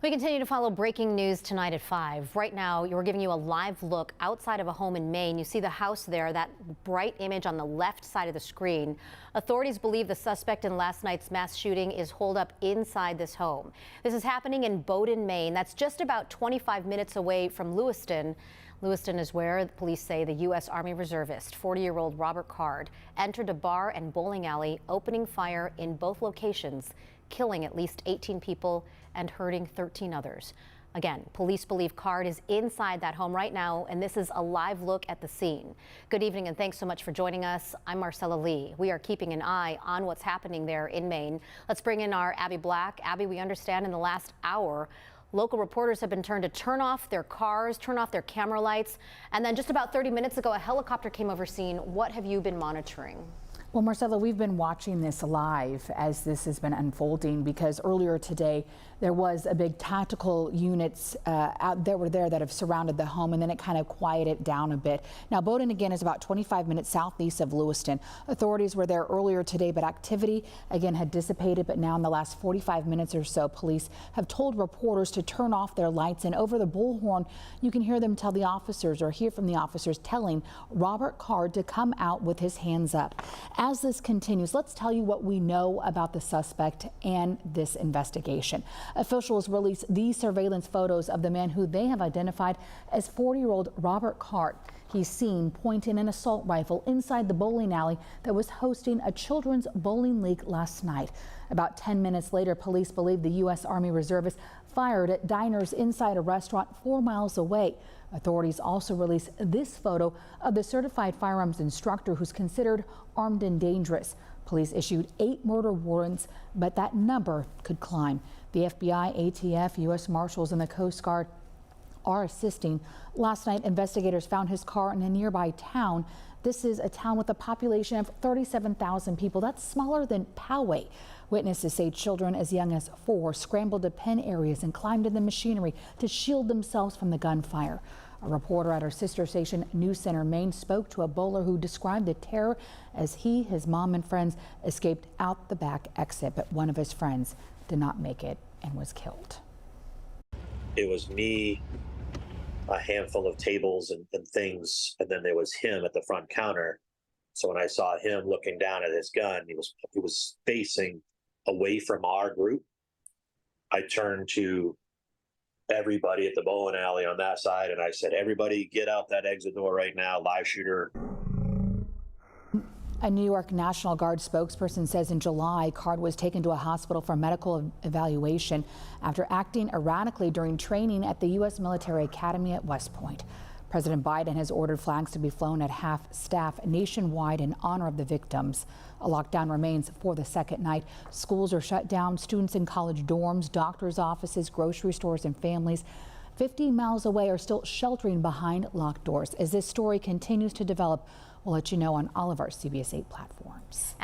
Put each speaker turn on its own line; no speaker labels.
We continue to follow breaking news tonight at 5. Right now, we're giving you a live look outside of a home in Maine. You see the house there, that bright image on the left side of the screen. Authorities believe the suspect in last night's mass shooting is holed up inside this home. This is happening in Bowdoin, Maine. That's just about 25 minutes away from Lewiston. Lewiston is where police say the U.S. Army reservist, 40-year-old Robert Card, entered a bar and bowling alley, opening fire in both locations, killing at least 18 people and hurting 13 others. Again, police believe Card is inside that home right now, and this is a live look at the scene. Good evening, and thanks so much for joining us. I'm Marcella Lee. We are keeping an eye on what's happening there in Maine. Let's bring in our Abby Black. Abby, we understand in the last hour, local reporters have been turned to turn off their cars, turn off their camera lights, and then just about 30 minutes ago, a helicopter came over scene. What have you been monitoring?
Well, Marcella, we've been watching this live as this has been unfolding, because earlier today there was a big tactical units out that were there that have surrounded the home, and then it kind of quieted down a bit. Now, Bowdoin again is about 25 minutes southeast of Lewiston. Authorities were there earlier today, but activity again had dissipated. But now in the last 45 minutes or so, police have told reporters to turn off their lights, and over the bullhorn you can hear them tell the officers, or hear from the officers telling Robert Card to come out with his hands up. As this continues, let's tell you what we know about the suspect and this investigation. Officials released these surveillance photos of the man who they have identified as 40-year-old Robert Card. He's seen pointing an assault rifle inside the bowling alley that was hosting a children's bowling league last night. About 10 minutes later, police believe the U.S. Army reservist fired at diners inside a restaurant 4 miles away. Authorities also released this photo of the certified firearms instructor who's considered armed and dangerous. Police issued 8 murder warrants, but that number could climb. The FBI, ATF, U.S. Marshals, and the Coast Guard are assisting. Last night, investigators found his car in a nearby town. This is a town with a population of 37,000 people. That's smaller than Poway. Witnesses say children as young as 4 scrambled to pen areas and climbed in the machinery to shield themselves from the gunfire. A reporter at our sister station, News Center Maine, spoke to a bowler who described the terror as he, his mom, and friends escaped out the back exit, but one of his friends did not make it and was killed.
It was me, a handful of tables and things, and then there was him at the front counter. So when I saw him looking down at his gun, he was facing away from our group. I turned to everybody at the bowling alley on that side, and I said, everybody get out that exit door right now, live shooter.
A New York National Guard spokesperson says in July, Card was taken to a hospital for medical evaluation after acting erratically during training at the U.S. Military Academy at West Point. President Biden has ordered flags to be flown at half-staff nationwide in honor of the victims. A lockdown remains for the second night. Schools are shut down, students in college dorms, doctors' offices, grocery stores, and families 50 miles away are still sheltering behind locked doors. As this story continues to develop, we'll let you know on all of our CBS 8 platforms.